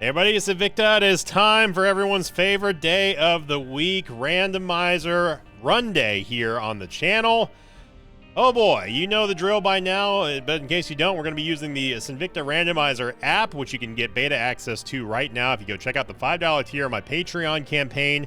Hey everybody, it's Invicta. It is time for everyone's favorite day of the week, randomizer run day here on the channel. Oh boy, you know the drill by now, but in case you don't, we're going to be using the Sinvicta Randomizer app, which you can get beta access to right now if you go check out the $5 tier of my Patreon campaign.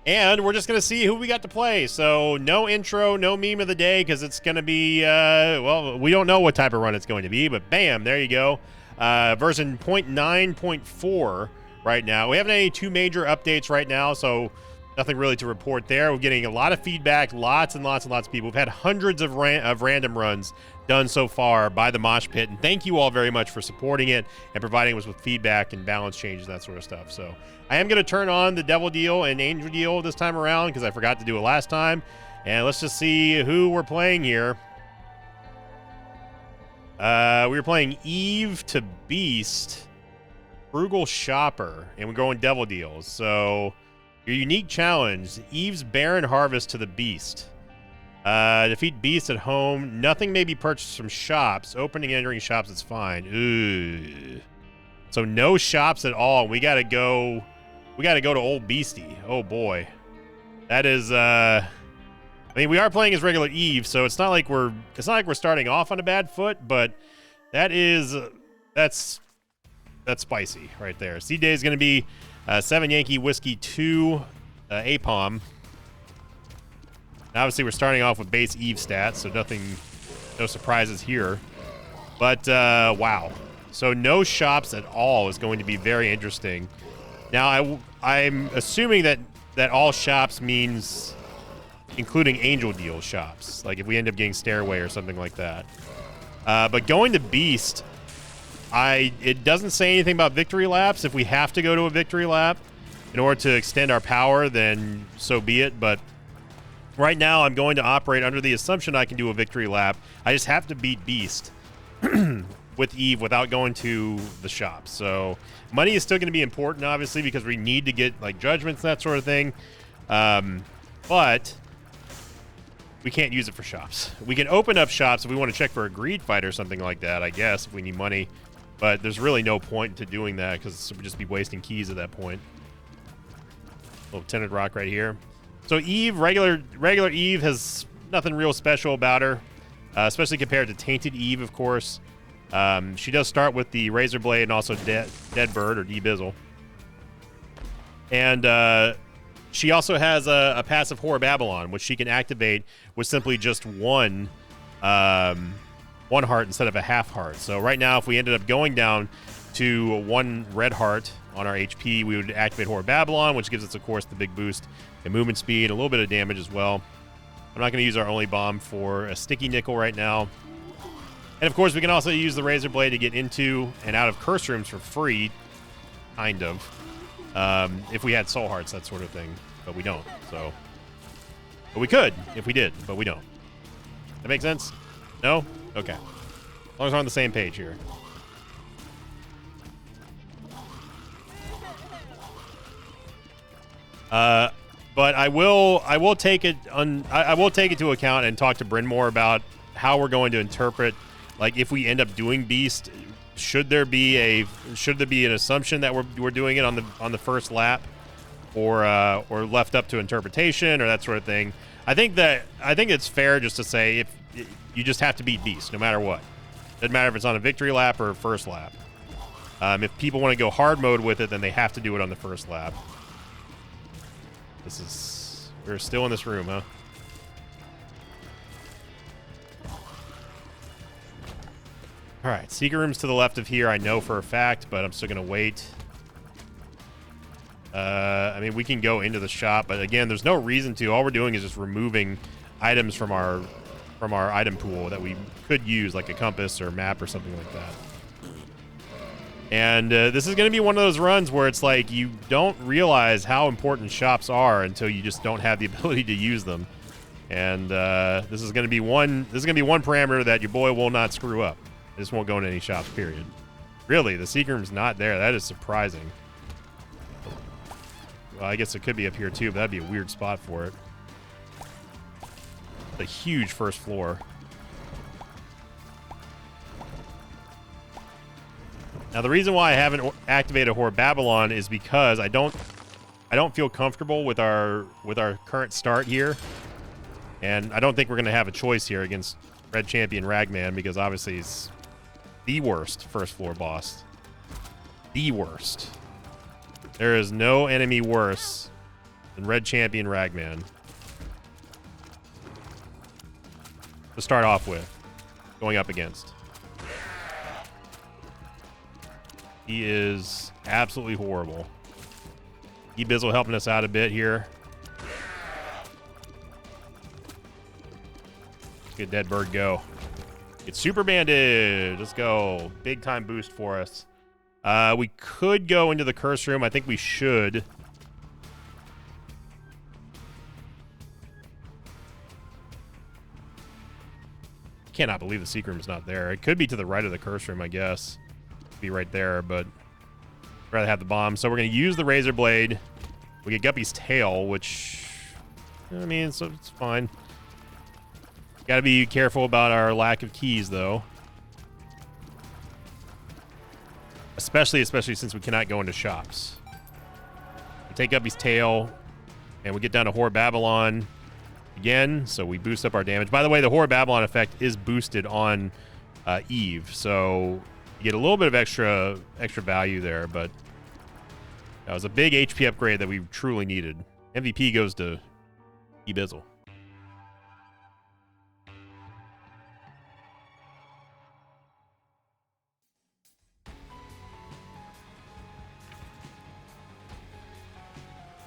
And we're just going to see who we got to play. So no intro, no meme of the day, because it's going to be, well, we don't know what type of run it's going to be, but bam, there you go. Version 0.9.4 right now. We haven't had any two major updates right now, so nothing really to report there. We're getting a lot of feedback, lots and lots and lots of people. We've had hundreds of random runs done so far by the Mosh Pit, and thank you all very much for supporting it and providing us with feedback and balance changes, that sort of stuff. So I am going to turn on the Devil Deal and Angel Deal this time around because I forgot to do it last time. And let's just see who we're playing here. We were playing Eve to Beast, Frugal Shopper, and we're going Devil Deals. So your unique challenge, Eve's Barren Harvest to the Beast. Defeat Beast at home. Nothing may be purchased from shops. Opening and entering shops is fine. Ooh. So no shops at all. We gotta go to Old Beastie. Oh boy. That is I mean, we are playing as regular Eve, so it's not like we're starting off on a bad foot, but that's spicy right there. Seed Day is going to be 7 Yankee Whiskey 2 APOM. Now, obviously, we're starting off with base Eve stats, so no surprises here. But wow, so no shops at all is going to be very interesting. Now, I'm assuming that all shops means including Angel Deal shops, like if we end up getting Stairway or something like that. But going to Beast, it doesn't say anything about victory laps. If we have to go to a victory lap in order to extend our power, then so be it. But right now, I'm going to operate under the assumption I can do a victory lap. I just have to beat Beast with Eve without going to the shop. So money is still going to be important, obviously, because we need to get like judgments and that sort of thing. But we can't use it for shops. We can open up shops if we want to check for a greed fight or something like that, I guess, if we need money. But there's really no point to doing that because we'd just be wasting keys at that point. Little tinted rock right here. So Eve, regular Eve has nothing real special about her, especially compared to Tainted Eve, of course. She does start with the Razor Blade and also Dead Bird or D-Bizzle. And she also has a passive Whore Babylon, which she can activate with simply just one heart instead of a half heart. So right now, if we ended up going down to 1 red heart on our HP, we would activate Whore Babylon, which gives us, of course, the big boost in movement speed, a little bit of damage as well. I'm not going to use our only bomb for a Sticky Nickel right now. And of course, we can also use the Razor Blade to get into and out of curse rooms for free, kind of. If we had soul hearts, that sort of thing, but we don't. So, but we could if we did, but we don't. That make sense? No? Okay. As long as we're on the same page here. But I will take it into account and talk to Bryn more about how we're going to interpret, like if we end up doing Beast. Should there be an assumption that we're doing it on the first lap, or left up to interpretation or that sort of thing? I think it's fair just to say if you just have to beat Beast no matter what. Doesn't matter if it's on a victory lap or first lap. If people want to go hard mode with it, then they have to do it on the first lap. We're still in this room, huh? All right, secret room's to the left of here, I know for a fact, but I'm still going to wait. I mean, we can go into the shop, but again, there's no reason to. All we're doing is just removing items from our item pool that we could use, like a compass or map or something like that. And this is going to be one of those runs where it's like you don't realize how important shops are until you just don't have the ability to use them. And this is going to be one parameter that your boy will not screw up. This won't go into any shops, period. Really, the secret room's not there. That is surprising. Well, I guess it could be up here too, but that'd be a weird spot for it. It's a huge first floor. Now, the reason why I haven't activated Horde Babylon is because I don't feel comfortable with our current start here, and I don't think we're going to have a choice here against Red Champion Ragman, because obviously he's the worst first floor boss. The worst. There is no enemy worse than Red Champion Ragman to start off with, going up against. He is absolutely horrible. E-Bizzle helping us out a bit here. Get Dead Bird go. Get Super Bandage. Let's go. Big time boost for us. We could go into the Curse Room. I think we should. Cannot believe the Secret Room's not there. It could be to the right of the Curse Room, I guess. Be right there, but I'd rather have the bomb. So we're going to use the Razor Blade. We get Guppy's Tail, which, I mean, it's fine. Got to be careful about our lack of keys, though. Especially since we cannot go into shops. We take Guppy's Tail, and we get down to Horde Babylon again, so we boost up our damage. By the way, the Horde Babylon effect is boosted on Eve, so you get a little bit of extra value there, but that was a big HP upgrade that we truly needed. MVP goes to E-Bizzle.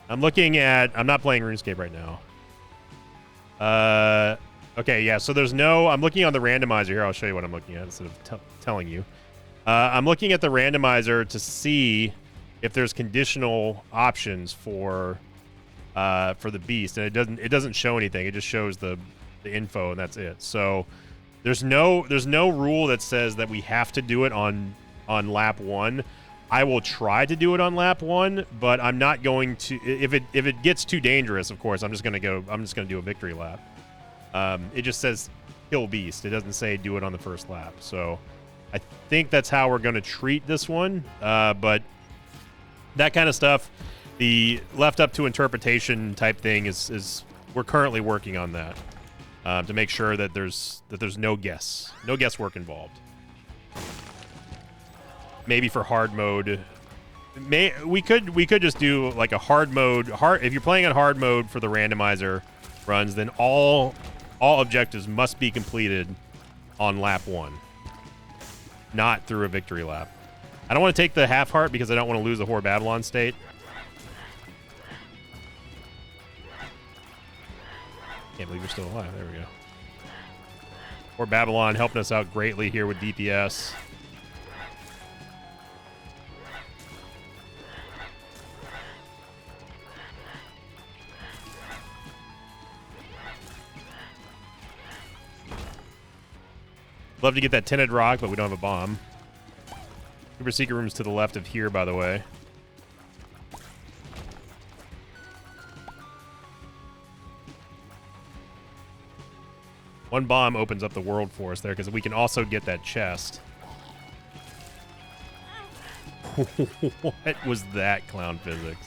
I'm not playing RuneScape right now. Okay, yeah, so there's no, I'm looking on the randomizer here. I'll show you what I'm looking at instead of telling you. I'm looking at the randomizer to see if there's conditional options for the beast, and it doesn't show anything. It just shows the info, and that's it. So there's no rule that says that we have to do it on lap 1. I will try to do it on lap 1, but I'm not going to. If it gets too dangerous, of course, I'm just gonna do a victory lap. It just says kill beast. It doesn't say do it on the first lap. So I think that's how we're gonna treat this one. But that kind of stuff, the left up to interpretation type thing is we're currently working on that to make sure that there's no guesswork involved. Maybe for hard mode, we could just do like a hard mode. If you're playing on hard mode for the randomizer runs, then all objectives must be completed on lap 1, not through a victory lap. I don't want to take the half heart because I don't want to lose the Horde Babylon state. Can't believe we're still alive. There we go. Horde Babylon helping us out greatly here with DPS. Love to get that tinted rock, but we don't have a bomb. Super Secret Room's to the left of here, by the way. One bomb opens up the world for us there, because we can also get that chest. What was that, clown physics?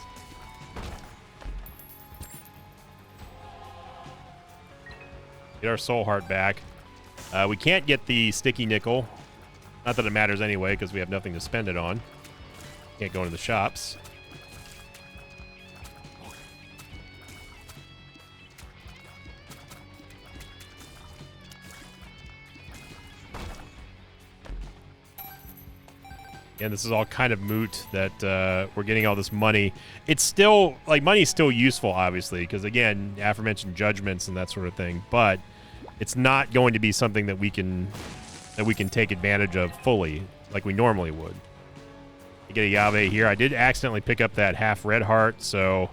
Get our soul heart back. We can't get the sticky nickel. Not that it matters anyway, because we have nothing to spend it on. Can't go into the shops. And this is all kind of moot that we're getting all this money. It's still, like, money's still useful, obviously, because, again, aforementioned judgments and that sort of thing, but it's not going to be something that we can take advantage of fully like we normally would. You get a Yave here. I did accidentally pick up that half red heart, so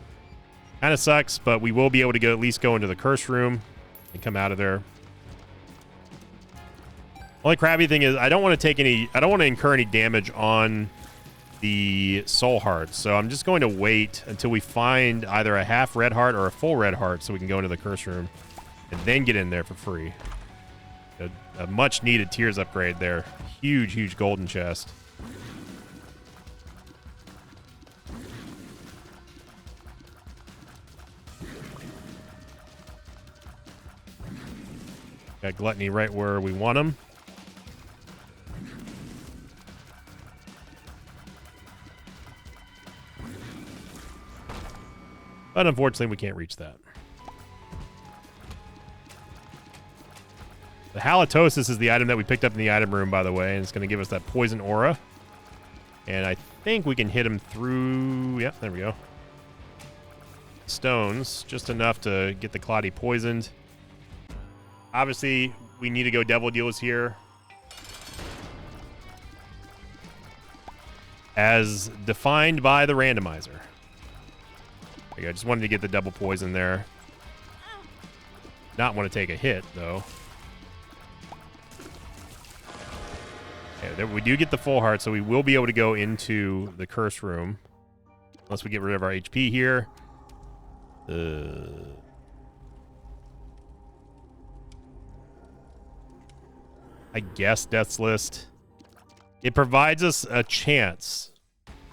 kind of sucks, but we will be able to at least go into the Curse Room and come out of there. Only crappy thing is I don't want to incur any damage on the soul heart, so I'm just going to wait until we find either a half red heart or a full red heart so we can go into the Curse Room and then get in there for free. A much needed Tears upgrade there. Huge golden chest. Got Gluttony right where we want him. But unfortunately, we can't reach that. The Halitosis is the item that we picked up in the item room, by the way, and it's going to give us that poison aura. And I think we can hit him through... Yep, there we go. Stones, just enough to get the Cloddy poisoned. Obviously, we need to go Devil Deals here. As defined by the randomizer. There you go. I just wanted to get the double poison there. Not want to take a hit, though. Okay, there, we do get the full heart, so we will be able to go into the curse room. Unless we get rid of our HP here. I guess Death's List. It provides us a chance,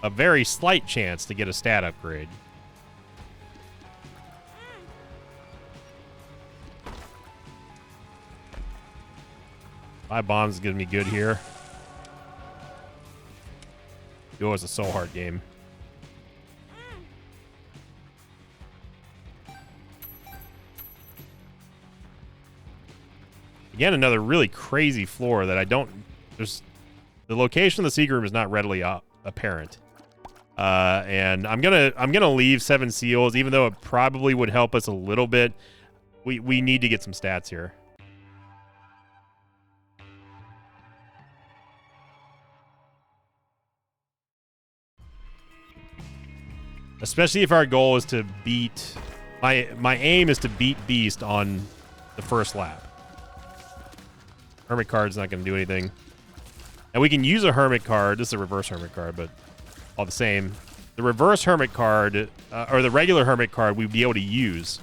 a very slight chance to get a stat upgrade. My bombs is gonna be good here. It was a Soul Heart game. Again, another really crazy floor that I don't... There's... The location of the secret room is not readily apparent. And I'm gonna leave 7 seals, even though it probably would help us a little bit. We need to get some stats here. Especially if our goal is to beat... My aim is to beat Beast on the first lap. Hermit card's not going to do anything. And we can use a Hermit card. This is a reverse Hermit card, but all the same. The reverse Hermit card, or the regular Hermit card, we'd be able to use.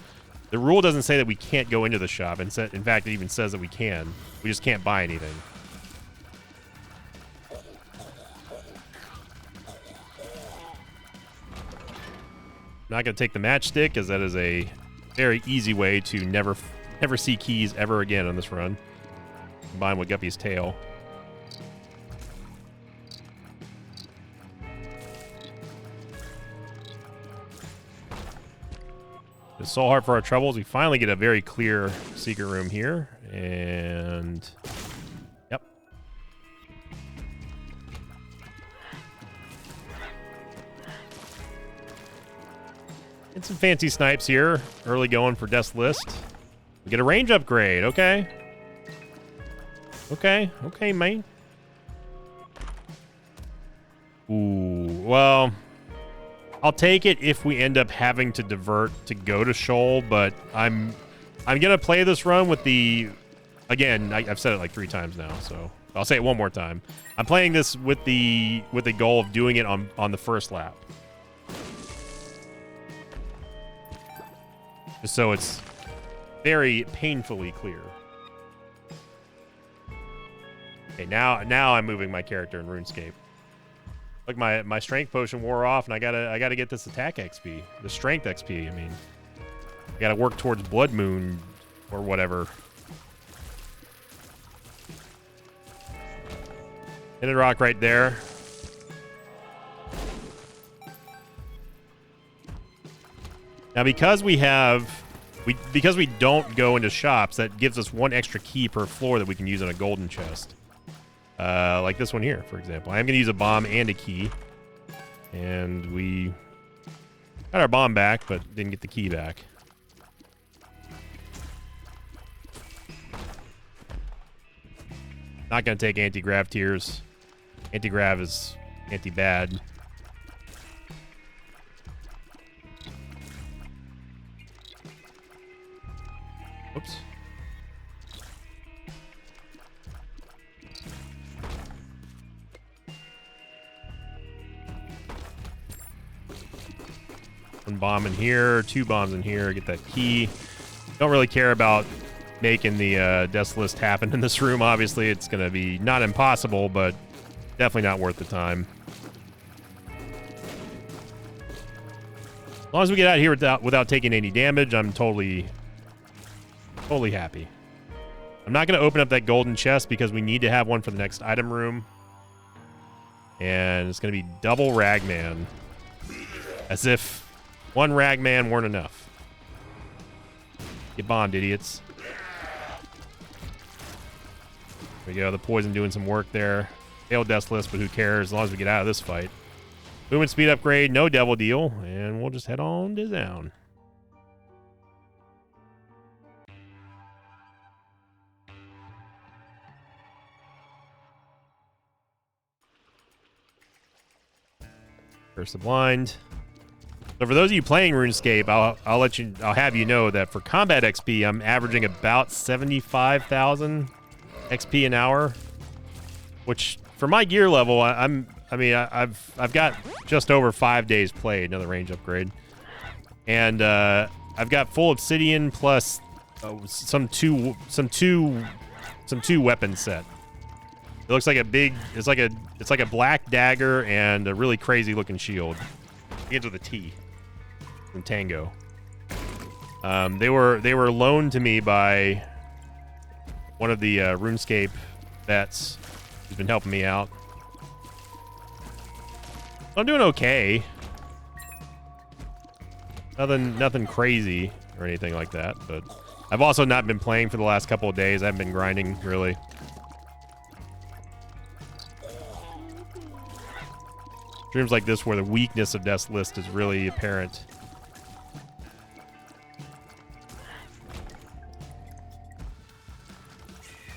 The rule doesn't say that we can't go into the shop. In fact, it even says that we can. We just can't buy anything. I'm not going to take the matchstick, as that is a very easy way to never see keys ever again on this run. Combined with Guppy's tail. The Soul Heart for our troubles. We finally get a very clear secret room here. And... Yep. Get some fancy snipes here. Early going for Death's List. We get a range upgrade. Okay. Okay, man. Ooh, well, I'll take it if we end up having to divert to go to Shoal, but I'm gonna play this run with the... Again, I've said it like 3 times now, so I'll say it one more time. I'm playing this with the goal of doing it on the first lap. Just so it's very painfully clear. Okay, now I'm moving my character in RuneScape. Look, my strength potion wore off, and I gotta get this attack XP, the strength XP. I mean, I gotta work towards Blood Moon or whatever. Hidden rock right there. Now, because we don't go into shops, that gives us 1 extra key per floor that we can use in a golden chest. Like this one here, for example. I am going to use a bomb and a key. And we got our bomb back, but didn't get the key back. Not going to take anti-grav tears. Anti-grav is anti-bad. Oops. One bomb in here, 2 bombs in here, get that key. Don't really care about making the Death's List happen in this room. Obviously, it's going to be not impossible, but definitely not worth the time. As long as we get out of here without taking any damage, I'm totally happy. I'm not going to open up that golden chest because we need to have one for the next item room. And it's going to be double Ragman. As if one Ragman weren't enough. Get bombed, idiots. There we go. The poison doing some work there. Failed Deathless, but who cares as long as we get out of this fight. Movement speed upgrade, no devil deal. And we'll just head on to down. Curse the Blind. So for those of you playing RuneScape, I'll have you know that for combat XP, I'm averaging about 75,000 XP an hour, which for my gear level, I've got just over 5 days played, another range upgrade, and I've got full obsidian plus some two weapon set. It looks like a big. It's like a black dagger and a really crazy looking shield. Begins with a T. From Tango. They were loaned to me by one of the RuneScape vets who's been helping me out. I'm doing okay. Nothing crazy or anything like that. But I've also not been playing for the last couple of days. I haven't been grinding really. Streams like this where the weakness of Death's List is really apparent.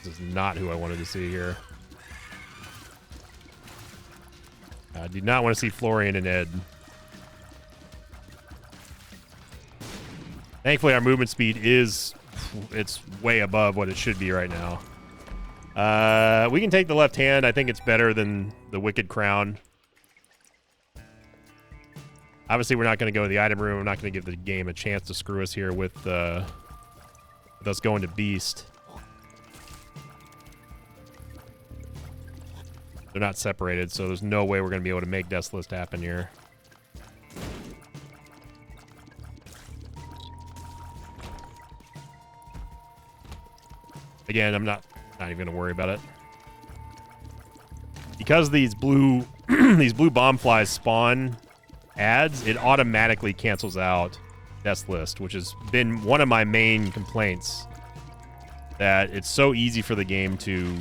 This is not who I wanted to see here. I do not want to see Florian and Ed. Thankfully, our movement speed it's way above what it should be right now. We can take the left hand. I think it's better than the Wicked Crown. Obviously, we're not going to go to the item room. I'm not going to give the game a chance to screw us here with us going to Beast. They're not separated, so there's no way we're going to be able to make Death's List happen here. Again, I'm not even going to worry about it. Because these blue these blue bomb flies spawn ads, it automatically cancels out Death's List, which has been one of my main complaints. That it's so easy for the game to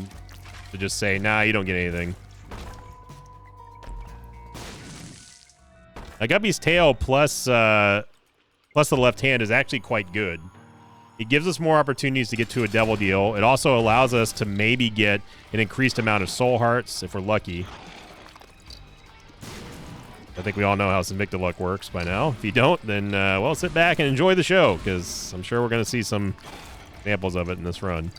just say, nah, you don't get anything. Now, Guppy's tail plus the left hand is actually quite good. It gives us more opportunities to get to a devil deal. It also allows us to maybe get an increased amount of soul hearts if we're lucky. I think we all know how some Invicta luck works by now. If you don't, then, well, sit back and enjoy the show, because I'm sure we're going to see some examples of it in this run.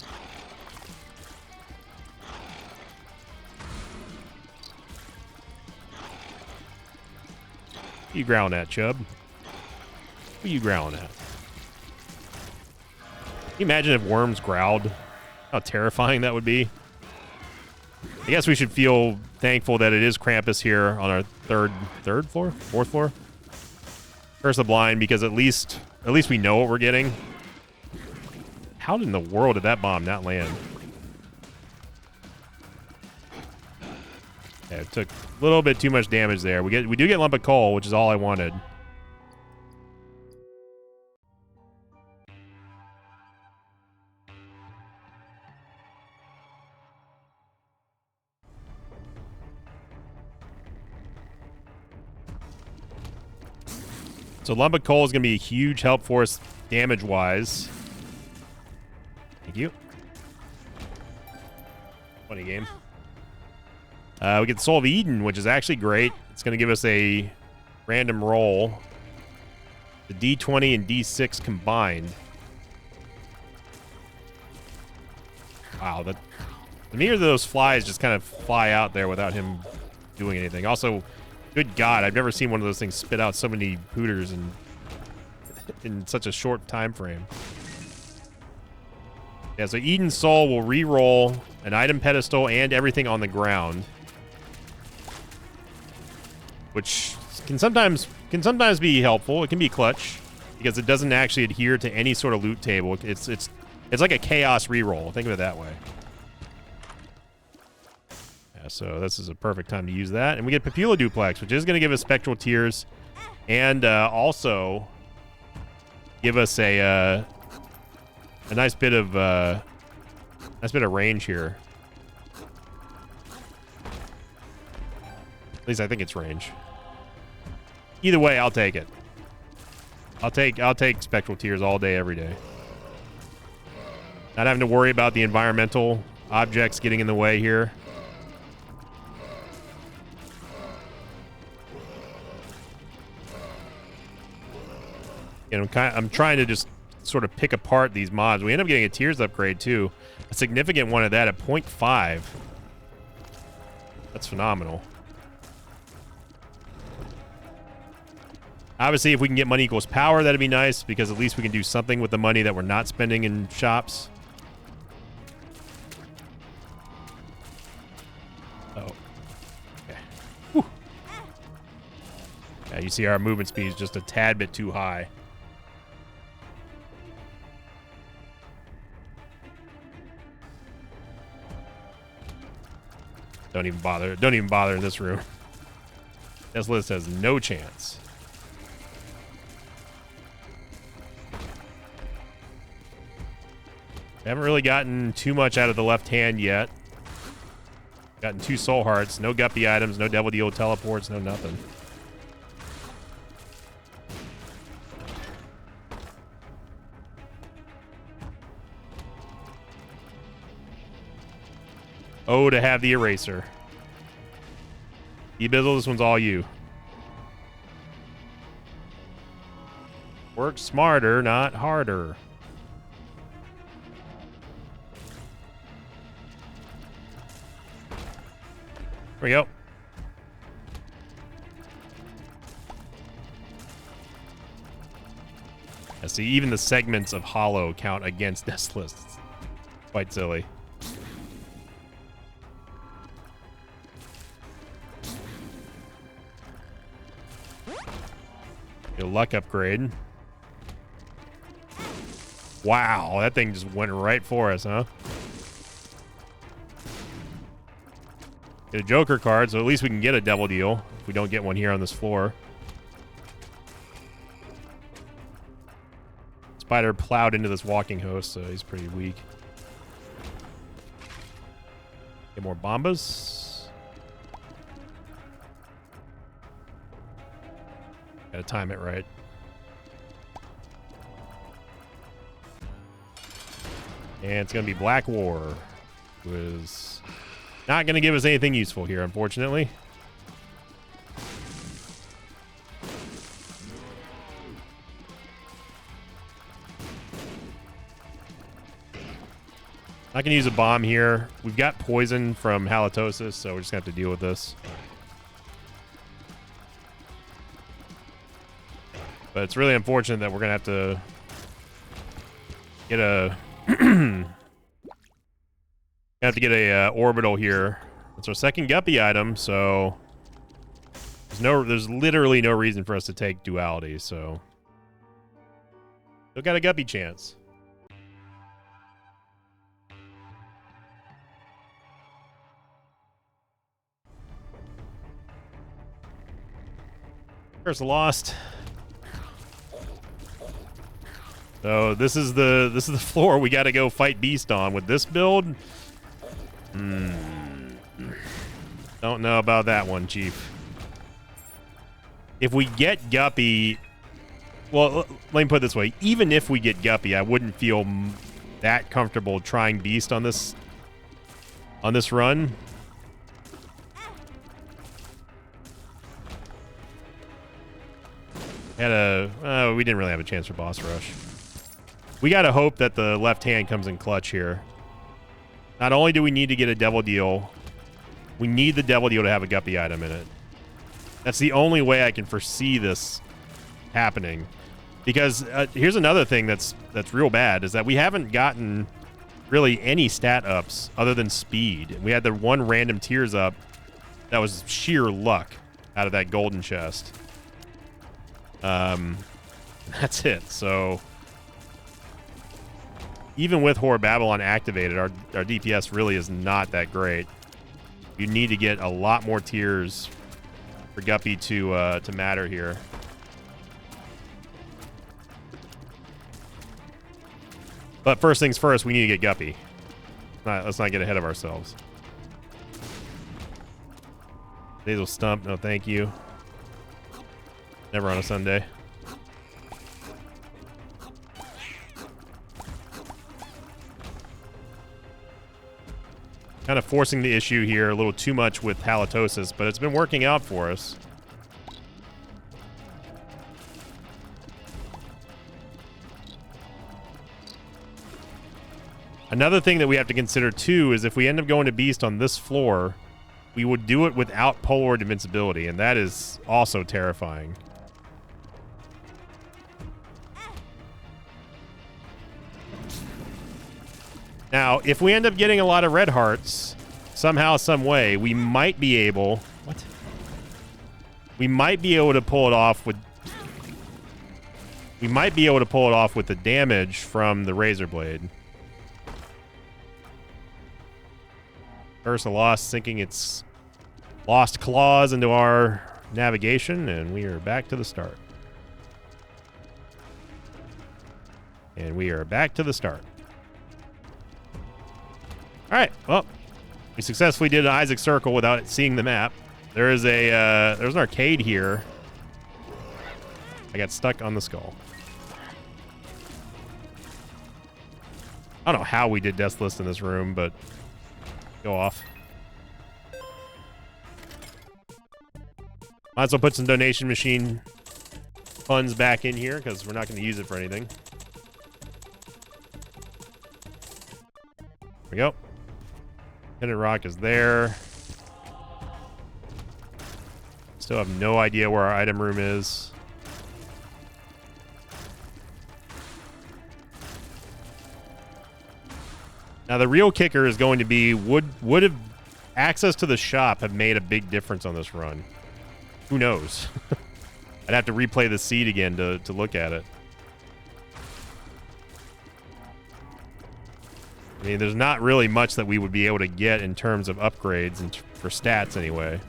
What you growling at, Chubb? What are you growling at? Can you imagine if worms growled? How terrifying that would be. I guess we should feel thankful that it is Krampus here on our fourth floor? Curse the Blind, because at least we know what we're getting. How in the world did that bomb not land? Yeah, it took a little bit too much damage there. We do get Lump of Coal, which is all I wanted. So Lump of Coal is going to be a huge help for us damage-wise. Thank you. Funny game. We get the Soul of Eden, which is actually great. It's going to give us a random roll. The D20 and D6 combined. Wow, to me, those flies just kind of fly out there without him doing anything. Also, good God, I've never seen one of those things spit out so many hooters in such a short time frame. Yeah, so Eden Soul will re-roll an item pedestal and everything on the ground, which can sometimes be helpful. It can be clutch because it doesn't actually adhere to any sort of loot table. It's It's like a chaos reroll. Think of it that way. Yeah, so this is a perfect time to use that. And we get Pupilla Duplex, which is going to give us Spectral Tears and also give us a nice bit of range here. At least I think it's range. Either way, I'll take it. I'll take Spectral Tears all day, every day. Not having to worry about the environmental objects getting in the way here. And I'm trying to just sort of pick apart these mobs. We end up getting a Tears upgrade too. A significant one of that at 0.5. That's phenomenal. Obviously, if we can get money equals power, that'd be nice, because at least we can do something with the money that we're not spending in shops. Oh. Okay. Whew. Yeah, you see our movement speed is just a tad bit too high. Don't even bother. Don't even bother in this room. This list has no chance. We haven't really gotten too much out of the left hand yet. Gotten 2 soul hearts, no guppy items, no devil deal teleports, no nothing. Oh, to have the eraser. Ebizzle, this one's all you. Work smarter, not harder. There we go. Yeah, see, even the segments of hollow count against this list. It's quite silly. Get a luck upgrade. Wow, that thing just went right for us, huh? Get a Joker card, so at least we can get a Devil Deal if we don't get one here on this floor. Spider plowed into this walking host, so he's pretty weak. Get more Bombas. Gotta time it right. And it's gonna be Black War, who is not going to give us anything useful here, unfortunately. Not going to use a bomb here. We've got poison from Halitosis, so we're just going to have to deal with this. But it's really unfortunate that we're going to have to get a... have to get a orbital here. It's our second guppy item, so there's literally no reason for us to take duality, so still got a guppy chance. First lost. So this is the floor we got to go fight Beast on with this build. Don't know about that one, Chief. If we get Guppy... Well, let me put it this way. Even if we get Guppy, I wouldn't feel that comfortable trying Beast on this run. We didn't really have a chance for boss rush. We got to hope that the left hand comes in clutch here. Not only do we need to get a Devil Deal, we need the Devil Deal to have a Guppy item in it. That's the only way I can foresee this happening. Because here's another thing that's real bad, is that we haven't gotten really any stat ups other than speed. We had the one random Tears up that was sheer luck out of that golden chest. That's it. So even with Whore Babylon activated, our DPS really is not that great. You need to get a lot more tiers for Guppy to matter here. But first things first, we need to get Guppy. Let's not get ahead of ourselves. Basil Stump, no thank you. Never on a Sunday. Kind of forcing the issue here a little too much with Halitosis, but it's been working out for us. Another thing that we have to consider too is if we end up going to Beast on this floor, we would do it without Polaroid Invincibility, and that is also terrifying. Now, if we end up getting a lot of red hearts, somehow, some way, we might be able... What? We might be able to pull it off with... We might be able to pull it off with the damage from the Razor Blade. Curse of Lost sinking its lost claws into our navigation, and we are back to the start. And we are back to the start. All right, well, we successfully did an Isaac Circle without seeing the map. There's an arcade here. I got stuck on the skull. I don't know how we did Death List in this room, but go off. Might as well put some donation machine funds back in here because we're not going to use it for anything. There we go. Hidden Rock is there. Still have no idea where our item room is. Now the real kicker is going to be would have access to the shop have made a big difference on this run? Who knows? I'd have to replay the seed again to look at it. I mean, there's not really much that we would be able to get in terms of upgrades and for stats anyway.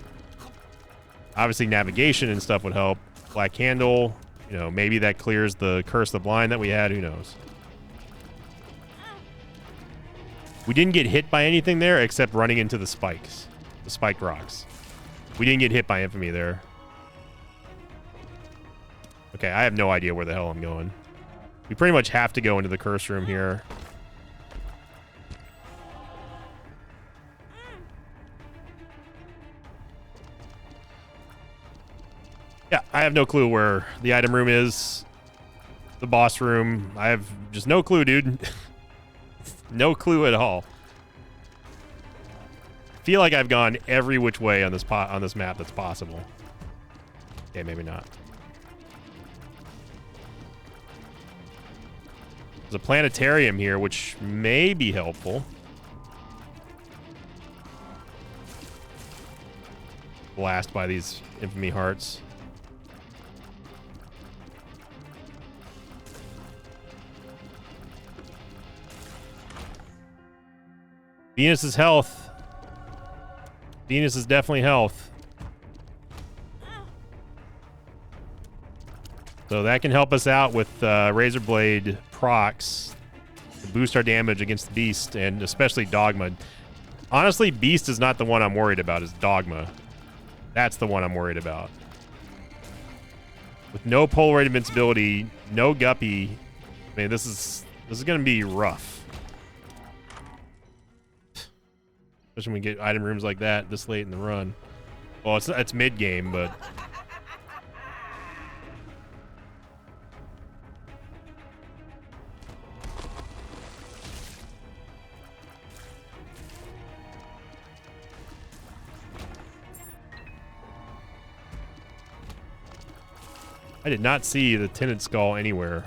Obviously, navigation and stuff would help. Black Candle, you know, maybe that clears the Curse of the Blind that we had. Who knows? We didn't get hit by anything there except running into the spikes, the spiked rocks. We didn't get hit by Infamy there. Okay, I have no idea where the hell I'm going. We pretty much have to go into the curse room here. Yeah, I have no clue where the item room is. The boss room. I have just no clue, dude. No clue at all. I feel like I've gone every which way on this map that's possible. Okay, maybe not. There's a planetarium here, which may be helpful. Blast by these Infamy hearts. Venus's health. Venus is definitely health. So that can help us out with Razor Blade procs to boost our damage against the Beast, and especially Dogma. Honestly, Beast is not the one I'm worried about, it's Dogma. That's the one I'm worried about. With no Polaroid Invincibility, no Guppy, I mean, this is going to be rough. Especially when we get item rooms like that this late in the run. Well, it's mid-game, but... I did not see the Tinted Skull anywhere.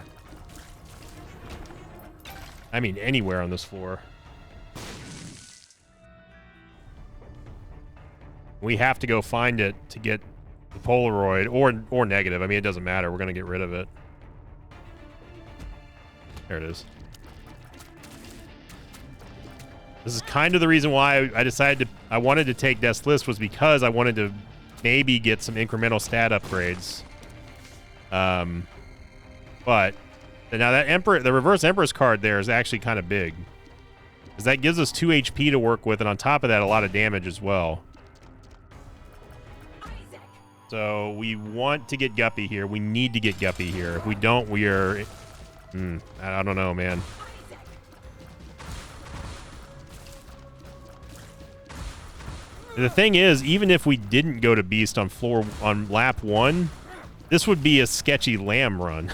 I mean, anywhere on this floor. We have to go find it to get the Polaroid, or negative. I mean, it doesn't matter. We're going to get rid of it. There it is. This is kind of the reason why I decided I wanted to take Death's List, was because I wanted to maybe get some incremental stat upgrades. But now that the reverse Empress card there is actually kind of big, because that gives us 2 HP to work with, and on top of that, a lot of damage as well. So we want to get Guppy here. We need to get Guppy here. If we don't, we are... I don't know, man. The thing is, even if we didn't go to Beast on lap 1, this would be a sketchy Lamb run.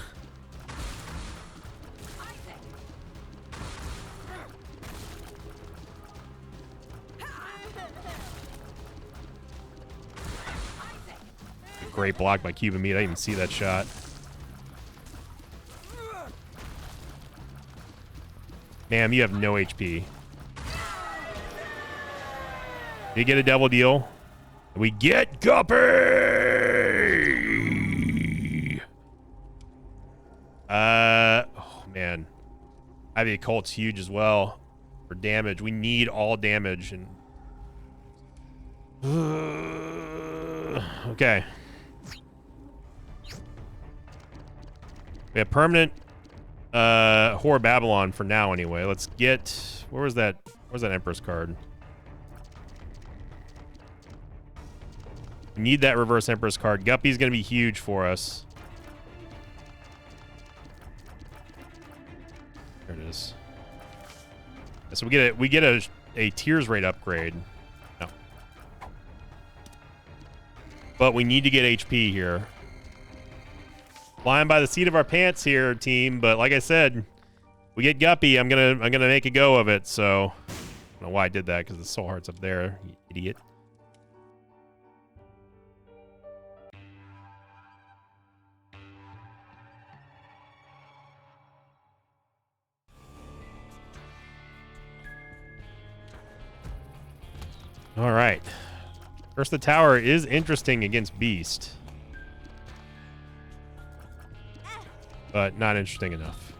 Great block by Cuban Meat. I didn't even see that shot. Ma'am, you have no HP. We get a double deal. We get Guppy! Oh, man. Ivy Occult's huge as well for damage. We need all damage. And okay. We have permanent Whore Babylon for now anyway. Let's get... Where's that Empress card? We need that reverse Empress card. Guppy's going to be huge for us. There it is. So we get a Tears rate upgrade. No. But we need to get HP here. Flying by the seat of our pants here, team. But like I said, we get Guppy. I'm gonna make a go of it. So I don't know why I did that, because the Soul Heart's up there, you idiot. All right. Curse the Tower is interesting against Beast, but not interesting enough.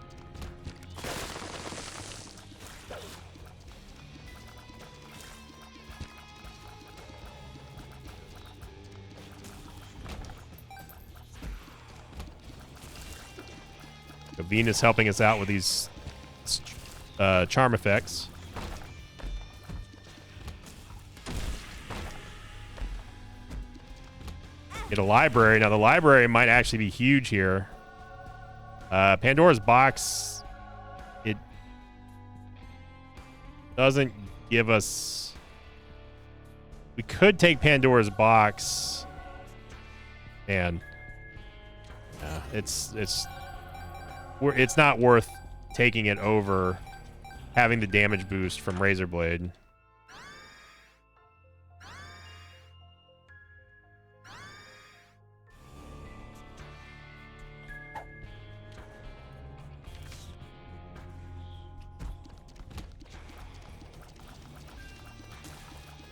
So Venus helping us out with these charm effects. Get a library. Now the library might actually be huge here. Pandora's Box, it doesn't give us... We could take Pandora's Box. Man. It's not worth taking it over having the damage boost from Razorblade.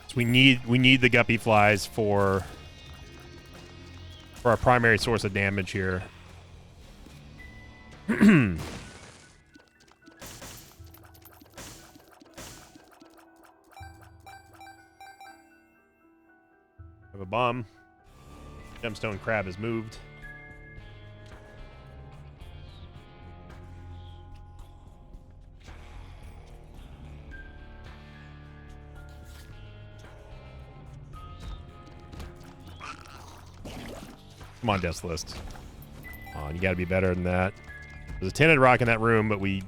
So we need the Guppy Flies for our primary source of damage here. Have a bomb. Gemstone Crab has moved. Come on, Death's List. Come on, you gotta be better than that. There's a tinted rock in that room, but we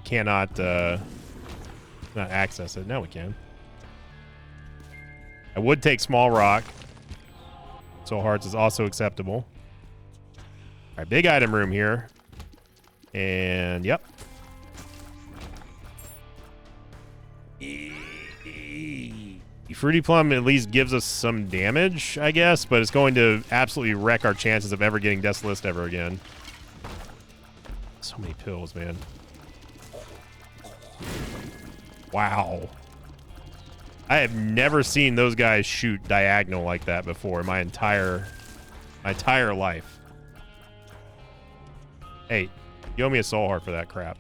cannot not access it. Now we can. I would take small rock. Soul Hearts is also acceptable. All right, big item room here. And yep. Fruity Plum at least gives us some damage, I guess, but it's going to absolutely wreck our chances of ever getting Death's List ever again. So many pills, man. Wow. I have never seen those guys shoot diagonal like that before in my entire life. Hey, you owe me a Soul Heart for that crap.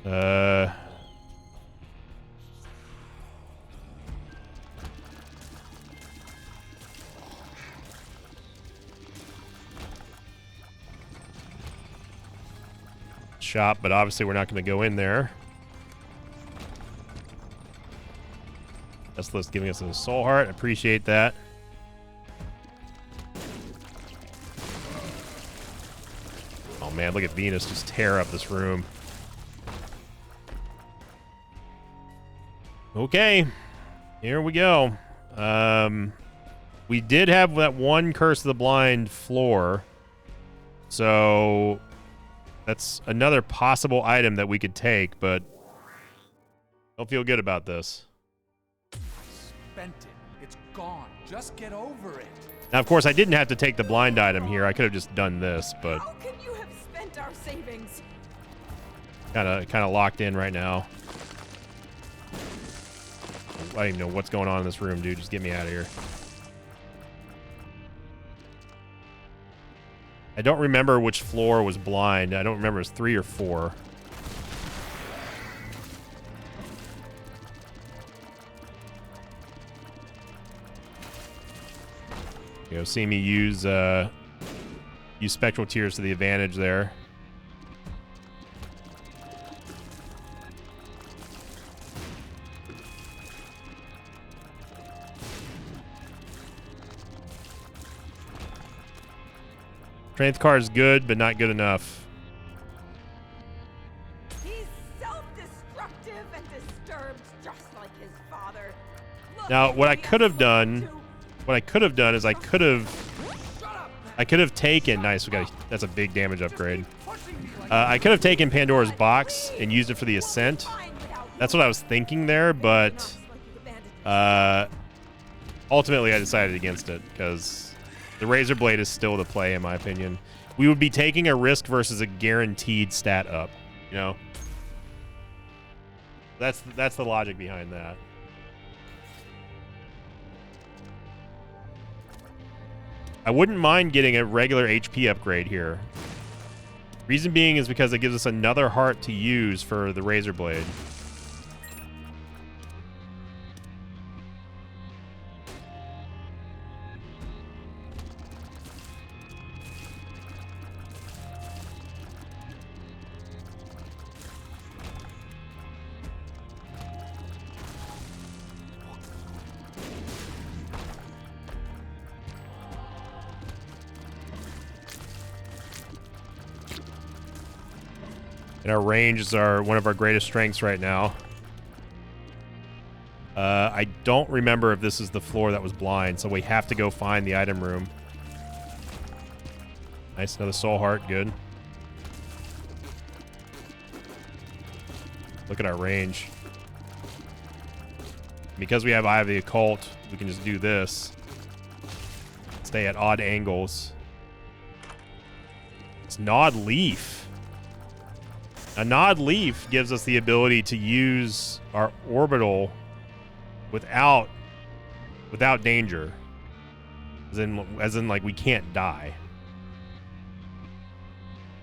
Uh... Shop, but obviously we're not going to go in there. That's giving us a soul heart. Appreciate that. Oh man, look at Venus just tear up this room. Okay, here we go. We did have that one Curse of the Blind floor, so that's another possible item that we could take, but don't feel good about this. Spent it. It's gone. Just get over it. Now, of course, I didn't have to take the blind item here. I could have just done this, but How can you have spent our savings? kind of locked in right now. I don't even know what's going on in this room, dude. Just get me out of here. I don't remember which floor was blind. I don't remember if it was 3 or 4. You know, see me use Spectral Tears to the advantage there. Strength card is good, but not good enough. He's self-destructive and disturbed, just like his father. Look, Now, what I he could has have done, to- is I could have taken. Nice, that's a big damage upgrade. I could have taken Pandora's box and used it for the ascent. That's what I was thinking there, but ultimately I decided against it because the Razor Blade is still the play, in my opinion. We would be taking a risk versus a guaranteed stat up, you know? That's the logic behind that. I wouldn't mind getting a regular HP upgrade here. Reason being is because it gives us another heart to use for the Razor Blade. And our range is one of our greatest strengths right now. I don't remember if this is the floor that was blind, so we have to go find the item room. Nice, another soul heart, good. Look at our range. Because we have Eye of the Occult, we can just do this. Stay at odd angles. It's Gnawed Leaf. A Gnawed Leaf gives us the ability to use our orbital without danger. As in like we can't die.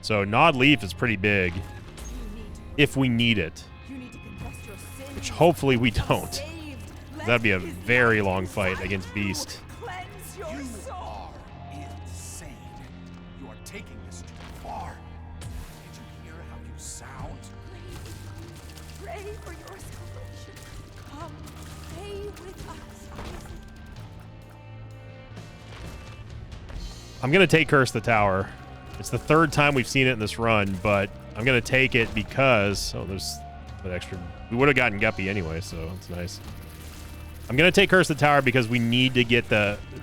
So Gnawed Leaf is pretty big if we need it. Which hopefully we don't. That'd be a very long fight against Beast. Cleanse your You soul. are insane. You are taking this too far. Did you hear how you sound? Pray for your salvation. Come, stay with us, Isaac. I'm going to take Curse the Tower. It's the 3rd time we've seen it in this run, but I'm going to take it because... Oh, there's that extra... We would have gotten Guppy anyway, so it's nice. I'm going to take Curse the Tower because we need to get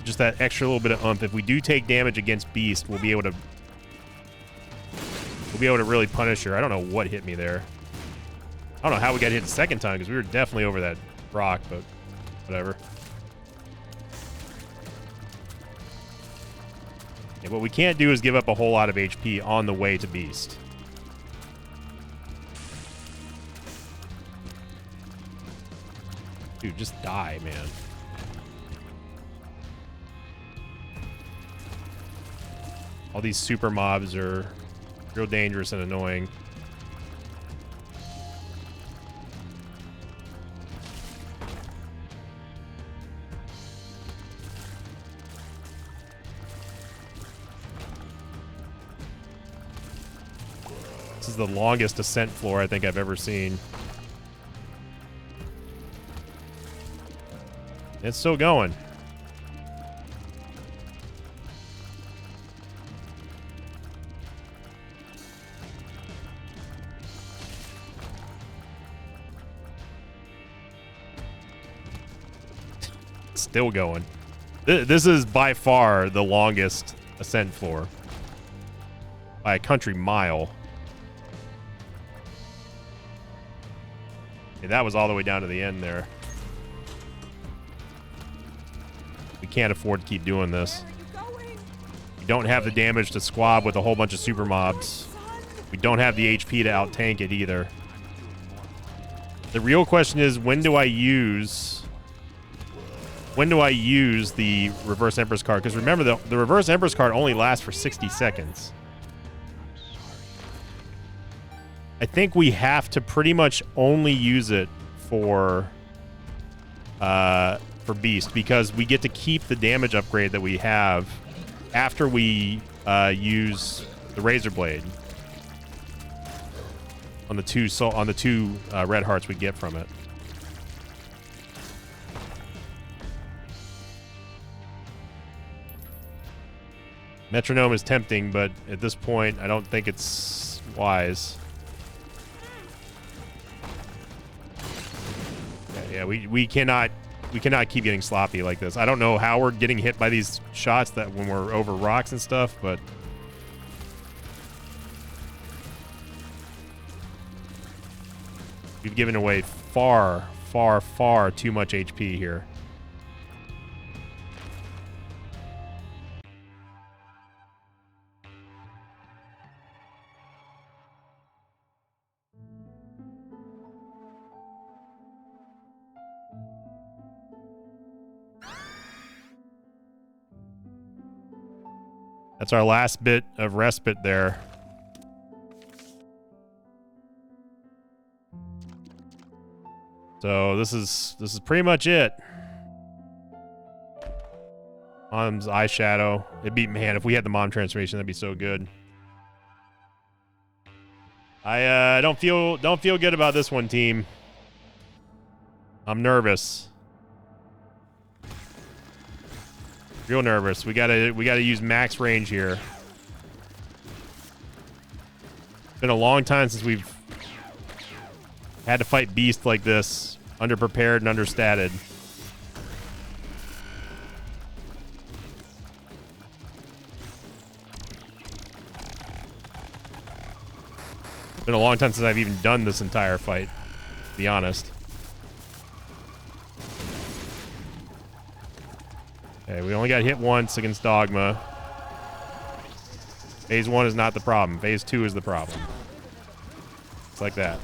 just that extra little bit of oomph. If we do take damage against Beast, we'll be able to really punish her. I don't know what hit me there. I don't know how we got hit the second time because we were definitely over that rock, but whatever. Yeah, what we can't do is give up a whole lot of HP on the way to Beast. Dude, just die, man. All these super mobs are real dangerous and annoying. This is the longest ascent floor I think I've ever seen. It's still going. Still going. This is by far the longest ascent floor. By a country mile. Okay, that was all the way down to the end there. We can't afford to keep doing this. We don't have the damage to squab with a whole bunch of super mobs. We don't have the HP to out-tank it either. The real question is, when do I use the Reverse Empress card? Because remember, the Reverse Empress card only lasts for 60 seconds. I think we have to pretty much only use it for Beast, because we get to keep the damage upgrade that we have after we use the Razor Blade on the two red hearts we get from it. Metronome is tempting, but at this point, I don't think it's wise. Yeah, we cannot keep getting sloppy like this. I don't know how we're getting hit by these shots that when we're over rocks and stuff, but we've given away far, far, far too much HP here. That's our last bit of respite there. So this is pretty much it. Mom's eyeshadow. It'd be, man, if we had the mom transformation, that'd be so good. I don't feel good about this one, team. I'm nervous. Real nervous. We gotta use max range here. It's been a long time since we've had to fight Beast like this, underprepared and understated. It's been a long time since I've even done this entire fight, to be honest. Okay, we only got hit once against Dogma. Phase 1 is not the problem. Phase 2 is the problem. It's like that.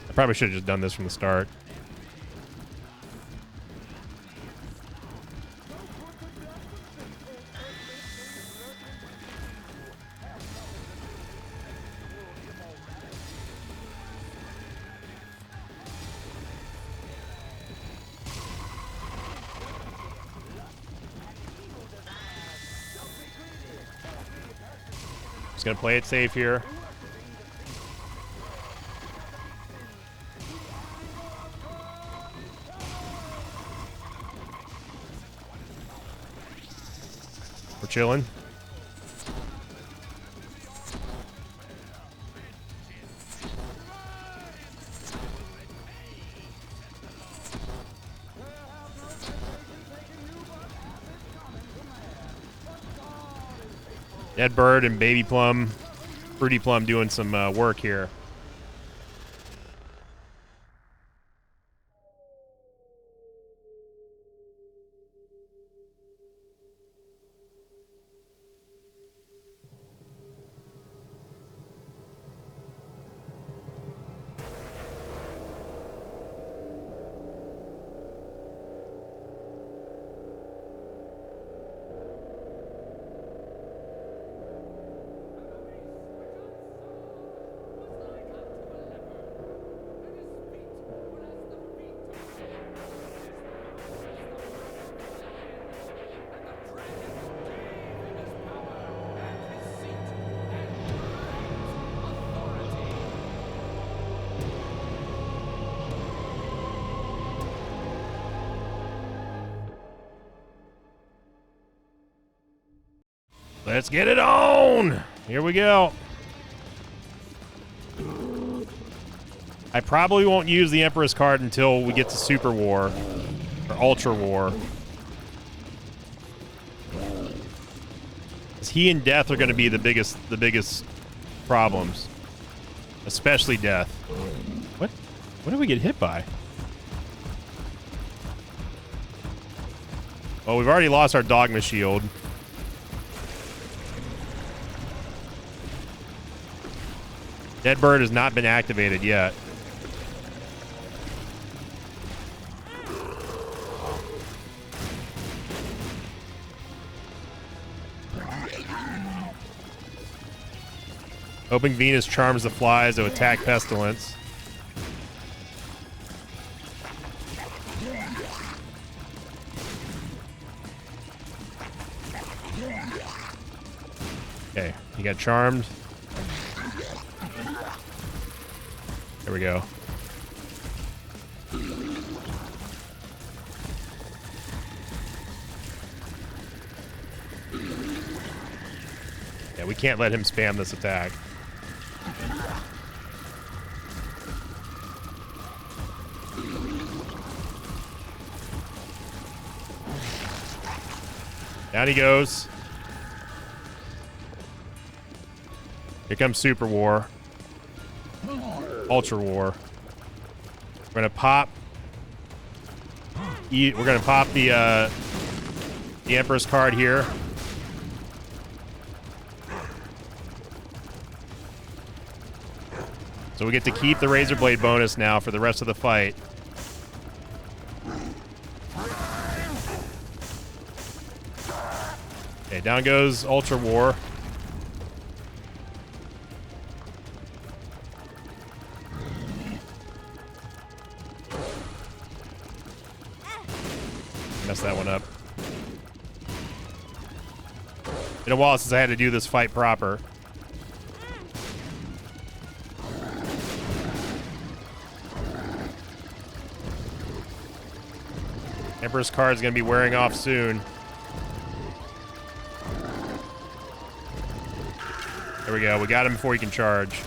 I probably should have just done this from the start. Just gonna play it safe here. We're chilling. Dead Bird and Baby Plum, Fruity Plum doing some work here. Let's get it on. Here we go. I probably won't use the Empress card until we get to Super War or Ultra War. He and Death are going to be the biggest problems, especially Death. What did we get hit by? Well, we've already lost our Dogma shield. Deadbird has not been activated yet. Hoping Venus charms the flies to attack Pestilence. Okay, he got charmed. There we go. Yeah, we can't let him spam this attack. Down he goes. Here comes Super War. Ultra War. We're gonna pop. We're gonna pop the Empress card here. So we get to keep the Razor Blade bonus now for the rest of the fight. Okay, down goes Ultra War. Messed that one up. Been a while since I had to do this fight proper. Emperor's card is going to be wearing off soon. There we go. We got him before he can charge.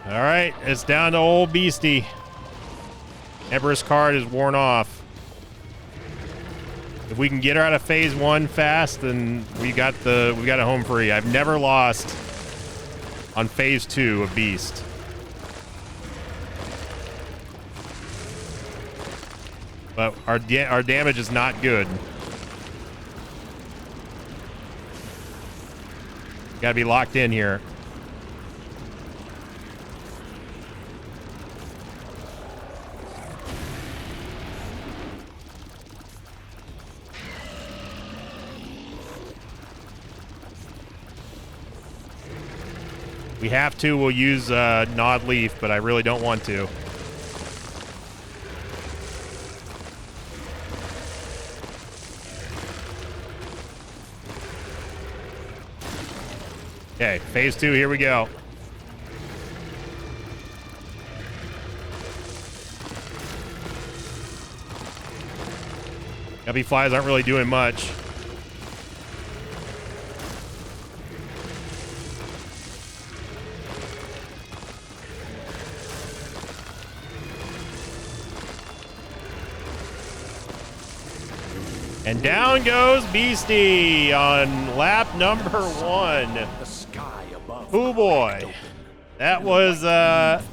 All right, it's down to old Beastie. Emperor's card is worn off. If we can get her out of phase 1 fast, then we got a home free. I've never lost on phase 2 of Beast. But our damage is not good. Gotta be locked in here. We have to, we'll use Nod Leaf, but I really don't want to. Okay, phase 2, here we go. Guppy flies aren't really doing much. And down goes Beastie on lap number 1. The sky above. Oh boy, that was that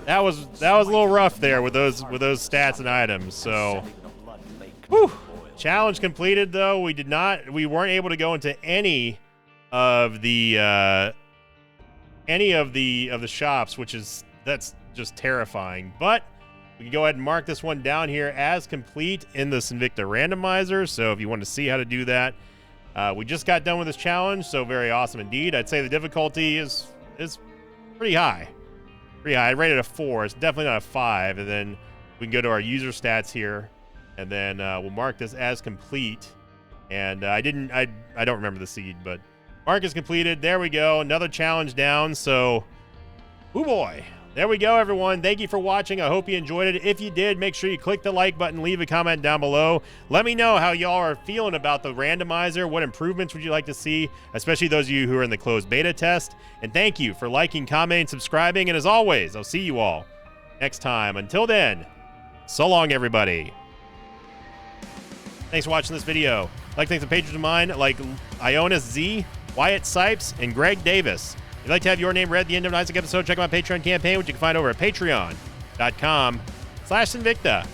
was a little rough there with those stats and items. So, whew. Challenge completed though. We weren't able to go into any of the shops, that's just terrifying. But we can go ahead and mark this one down here as complete in the Sinvicta randomizer. So if you want to see how to do that, we just got done with this challenge, so very awesome indeed. I'd say the difficulty is pretty high. Pretty high. I rated it a 4. It's definitely not a 5. And then we can go to our user stats here, and then we'll mark this as complete. And I don't remember the seed, but mark is completed. There we go. Another challenge down. So, oh boy. There we go, everyone. Thank you for watching. I hope you enjoyed it. If you did, make sure you click the like button, leave a comment down below. Let me know how y'all are feeling about the randomizer. What improvements would you like to see, especially those of you who are in the closed beta test. And thank you for liking, commenting, subscribing. And as always, I'll see you all next time. Until then, so long, everybody. Thanks for watching this video. I'd like to thank some patrons of mine like Ionis Z, Wyatt Sipes, and Greg Davis. If you'd like to have your name read at the end of an Isaac episode, check out my Patreon campaign, which you can find over at patreon.com/Sinvicta.